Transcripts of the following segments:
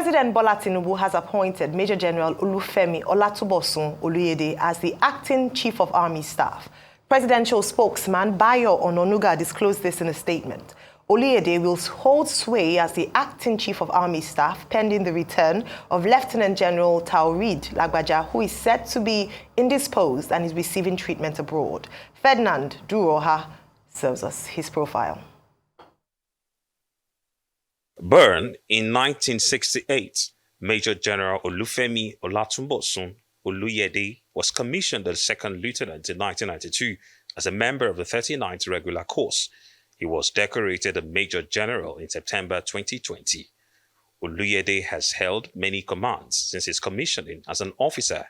President Bola Tinubu has appointed Major General Olufemi Oluyede as the acting Chief of Army Staff. Presidential spokesman Bayo Ononuga disclosed this in a statement. Oluyede will hold sway as the acting Chief of Army Staff pending the return of Lieutenant General Taoreed Lagbaja, who is said to be indisposed and is receiving treatment abroad. Ferdinand Duroha serves us his profile. Born in 1968, Major General Olufemi Oluyede was commissioned as second lieutenant in 1992 as a member of the 39th Regular Course. He was decorated a Major General in September 2020. Oluyede has held many commands since his commissioning as an officer.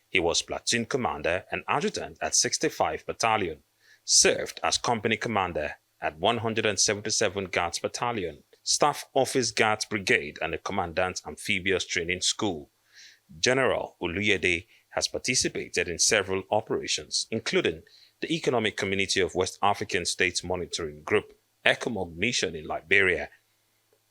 He was platoon commander and adjutant at 65 Battalion, served as company commander at 177 Guards Battalion, Staff Office Guards Brigade and the Commandant Amphibious Training School. General Oluyede has participated in several operations, including the Economic Community of West African States Monitoring Group, ECOMOG mission in Liberia.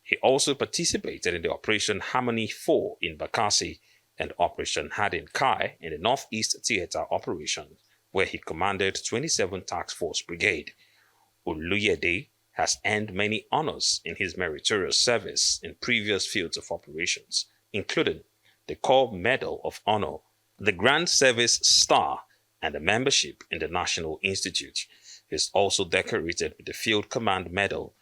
He also participated in the Operation Harmony 4 in Bakassi and Operation Hadin Kai in the Northeast Theater operation, where he commanded 27 Task Force Brigade. Oluyede has earned many honors in his meritorious service in previous fields of operations, including the Corps Medal of Honor, the Grand Service Star, and a membership in the National Institute. He is also decorated with the Field Command Medal,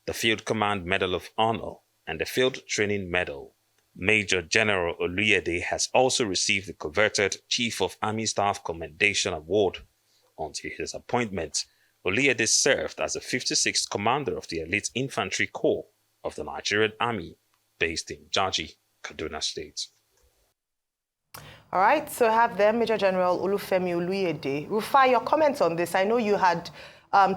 the Field Command Medal of Honor, and the Field Training Medal. Major General Oluyede has also received the coveted Chief of Army Staff Commendation Award. Until his appointment, Oluyede served as the 56th Commander of the Elite Infantry Corps of the Nigerian Army, based in Jaji, Kaduna State. All right, so I have there Major General Olufemi Oluyede. Rufai, your comments on this. I know you had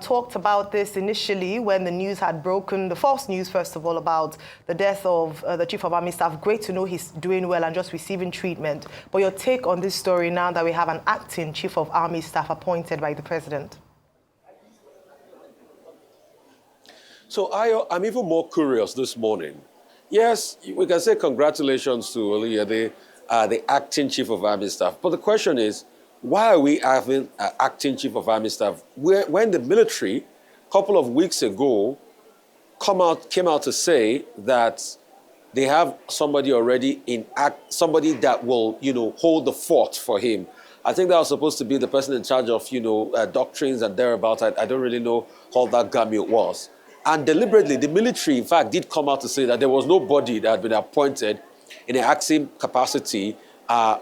talked about this initially when the news had broken, the false news, first of all, about the death of the Chief of Army Staff. Great to know he's doing well and just receiving treatment. But your take on this story now that we have an acting Chief of Army Staff appointed by the President? So I'm even more curious this morning. Yes, we can say congratulations to Oluyede, the acting Chief of Army Staff. But the question is, why are we having an acting Chief of Army Staff when the military, a couple of weeks ago, came out to say that they have somebody already somebody that will, hold the fort for him. I think that was supposed to be the person in charge of, doctrines and thereabouts. I don't really know how that gamut was. And deliberately, the military, in fact, did come out to say that there was nobody that had been appointed in an acting capacity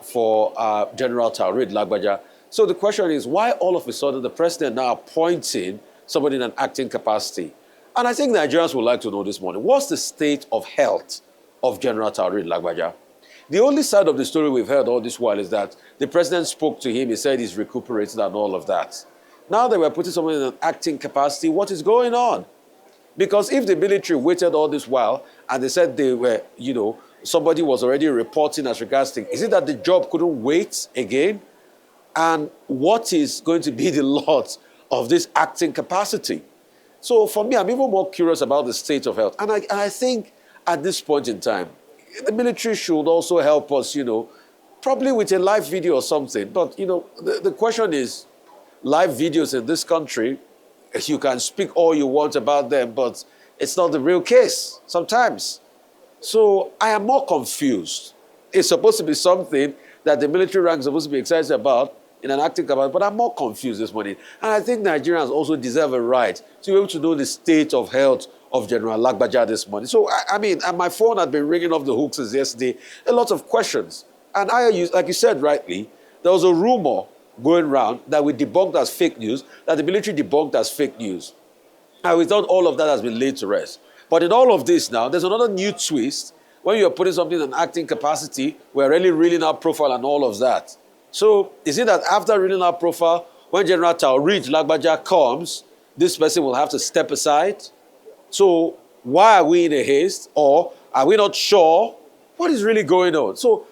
for General Taoreed Lagbaja. So the question is, why all of a sudden the president now appointing somebody in an acting capacity? And I think Nigerians would like to know this morning, what's the state of health of General Taoreed Lagbaja? The only side of the story we've heard all this while is that the president spoke to him, he said he's recuperated and all of that. Now that we're putting someone in an acting capacity, what is going on? Because if the military waited all this while and they said they were, somebody was already reporting as regards things, is it that the job couldn't wait again? And what is going to be the lot of this acting capacity? So for me, I'm even more curious about the state of health. And I think at this point in time, the military should also help us, probably with a live video or something. But, the question is, live videos in this country, you can speak all you want about them, but it's not the real case sometimes. So I am more confused. It's supposed to be something that the military rank is supposed to be excited about in an acting capacity, but I'm more confused this morning. And I think Nigerians also deserve a right to be able to know the state of health of General Lagbaja this morning. So, and my phone had been ringing off the hook since yesterday. A lot of questions. And like you said rightly, there was a rumor going around that we debunked as fake news, that the military debunked as fake news. And we thought all of that has been laid to rest. But in all of this now, there's another new twist. When you're putting something in an acting capacity, we're really reeling out profile and all of that. So is it that after reeling out profile, when General Taoreed Lagbaja comes, this person will have to step aside? So why are we in a haste? Or are we not sure what is really going on? So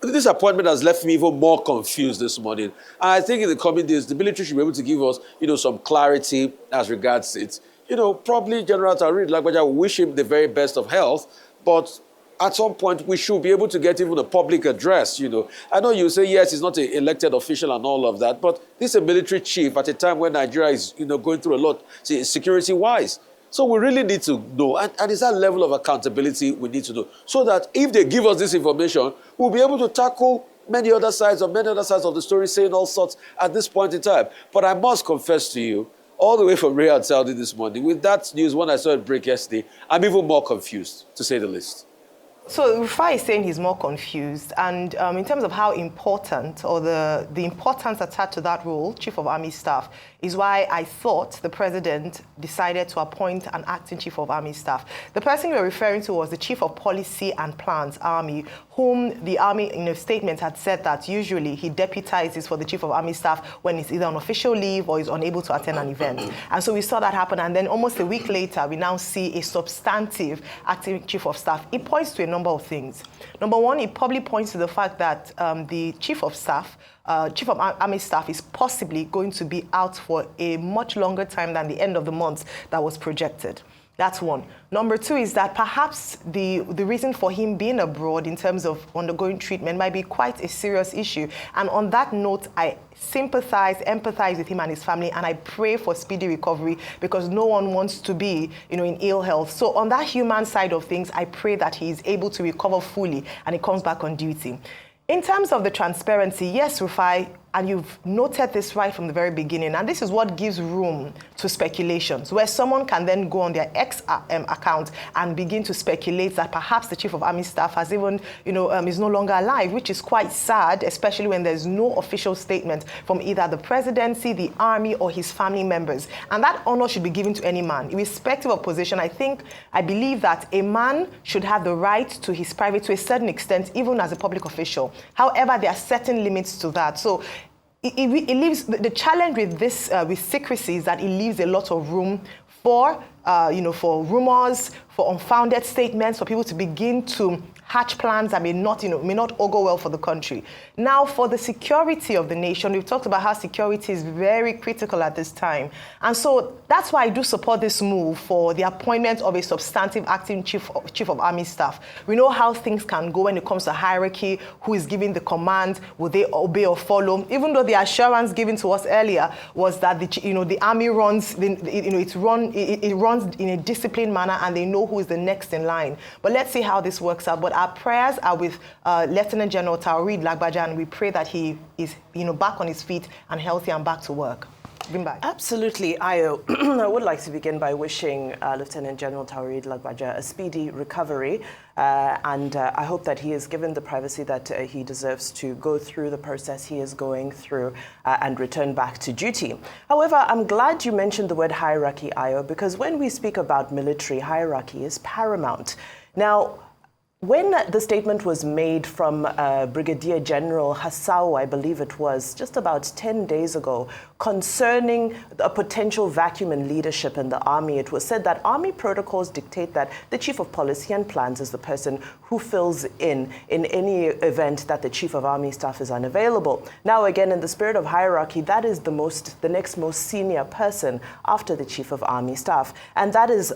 this appointment has left me even more confused this morning. And I think in the coming days, the military should be able to give us, some clarity as regards it. Probably General Taoreed Lagbaja, we wish him the very best of health, but at some point, we should be able to get even a public address, you know. I know you say, yes, he's not an elected official and all of that, but this is a military chief at a time when Nigeria is, you know, going through a lot security-wise. So we really need to know, and it's that level of accountability we need to know, so that if they give us this information, we'll be able to tackle many other sides of the story, saying all sorts at this point in time. But I must confess to you, all the way from Riyadh, Saudi this morning, with that news, when I saw it break yesterday, I'm even more confused, to say the least. So Rufai is saying he's more confused, and in terms of how important, or the importance attached to that role, Chief of Army Staff, is why I thought the president decided to appoint an acting Chief of Army Staff. The person we were referring to was the Chief of Policy and Plans, Army, whom the Army in a statement had said that usually he deputizes for the Chief of Army Staff when he's either on official leave or is unable to attend an event. And so we saw that happen, and then almost a week later, we now see a substantive acting Chief of Staff. It points to a number of things. Number one, it probably points to the fact that the Chief of Army Staff is possibly going to be out for a much longer time than the end of the month that was projected. That's one. Number two is that perhaps the reason for him being abroad in terms of undergoing treatment might be quite a serious issue. And on that note, I empathize with him and his family, and I pray for speedy recovery, because no one wants to be, you know, in ill health. So on that human side of things, I pray that he is able to recover fully and he comes back on duty. In terms of the transparency, yes, Rufai, and you've noted this right from the very beginning, and this is what gives room to speculations, where someone can then go on their X account and begin to speculate that perhaps the Chief of Army Staff has even, you know, is no longer alive, which is quite sad, especially when there's no official statement from either the presidency, the army, or his family members. And that honor should be given to any man, irrespective of position. I believe that a man should have the right to his private to a certain extent, even as a public official. However, there are certain limits to that. So it leaves the challenge with this with secrecy is that it leaves a lot of room for for rumors, for unfounded statements, for people to begin to hatch plans that may not augur well for the country. Now, for the security of the nation, we've talked about how security is very critical at this time. And so that's why I do support this move for the appointment of a substantive acting chief of Army Staff. We know how things can go when it comes to hierarchy, who is giving the command, will they obey or follow, even though the assurance given to us earlier was that the army runs, it runs in a disciplined manner, and they know who is the next in line. But let's see how this works out. But our prayers are with Lieutenant General Taoreed Lagbaja, and we pray that he is back on his feet and healthy and back to work. Absolutely, Ayo. I would like to begin by wishing Lieutenant General Taoreed Lagbaja a speedy recovery, and I hope that he is given the privacy that he deserves to go through the process he is going through and return back to duty. However, I'm glad you mentioned the word hierarchy, Ayo, because when we speak about military, hierarchy is paramount. Now, when the statement was made from Brigadier General Hassau, I believe it was, just about 10 days ago, concerning a potential vacuum in leadership in the Army, it was said that Army protocols dictate that the Chief of Policy and Plans is the person who fills in any event that the Chief of Army Staff is unavailable. Now, again, in the spirit of hierarchy, that is the next most senior person after the Chief of Army Staff, and that is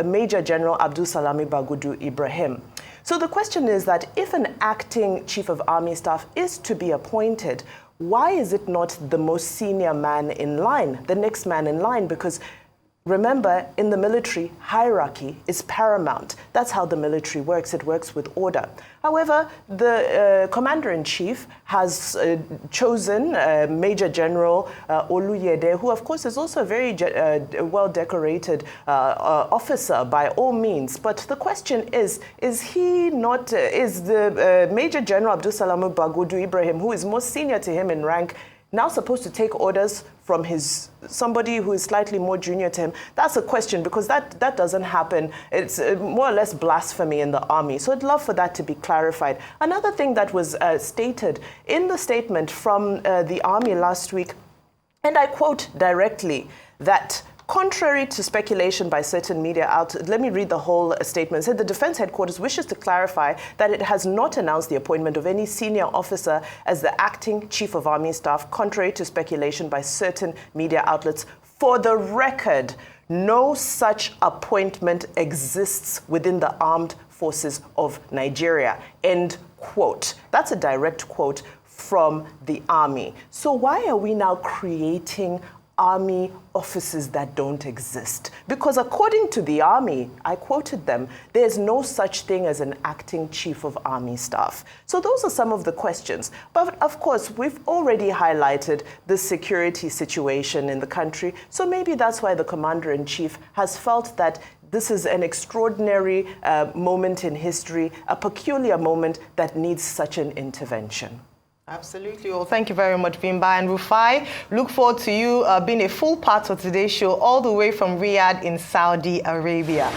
Major General Abdul Salami Bagudu Ibrahim. So the question is that if an acting Chief of Army Staff is to be appointed, why is it not the most senior man in line, the next man in line? Because remember, in the military, hierarchy is paramount. That's how the military works. It works with order. However, the Commander-in-Chief has chosen Major General Oluyede, who, of course, is also a very well-decorated officer by all means. But the question is the Major General Abdul Salami Bagudu Ibrahim, who is more senior to him in rank, now supposed to take orders from somebody who is slightly more junior to him? That's a question, because that doesn't happen. It's more or less blasphemy in the Army. So I'd love for that to be clarified. Another thing that was stated in the statement from the Army last week, and I quote directly, that contrary to speculation by certain media outlets, let me read the whole statement. It said the Defense Headquarters wishes to clarify that it has not announced the appointment of any senior officer as the acting Chief of Army Staff, contrary to speculation by certain media outlets. For the record, no such appointment exists within the armed Forces of Nigeria, end quote. That's a direct quote from the army. So why are we now creating army offices that don't exist? Because according to the army, I quoted them, there's no such thing as an acting chief of army staff. So those are some of the questions. But of course, we've already highlighted the security situation in the country. So maybe that's why the commander-in-chief has felt that this is an extraordinary moment in history, a peculiar moment that needs such an intervention. Absolutely. Well, thank you very much, Bimba. And Rufai, look forward to you being a full part of today's show all the way from Riyadh in Saudi Arabia.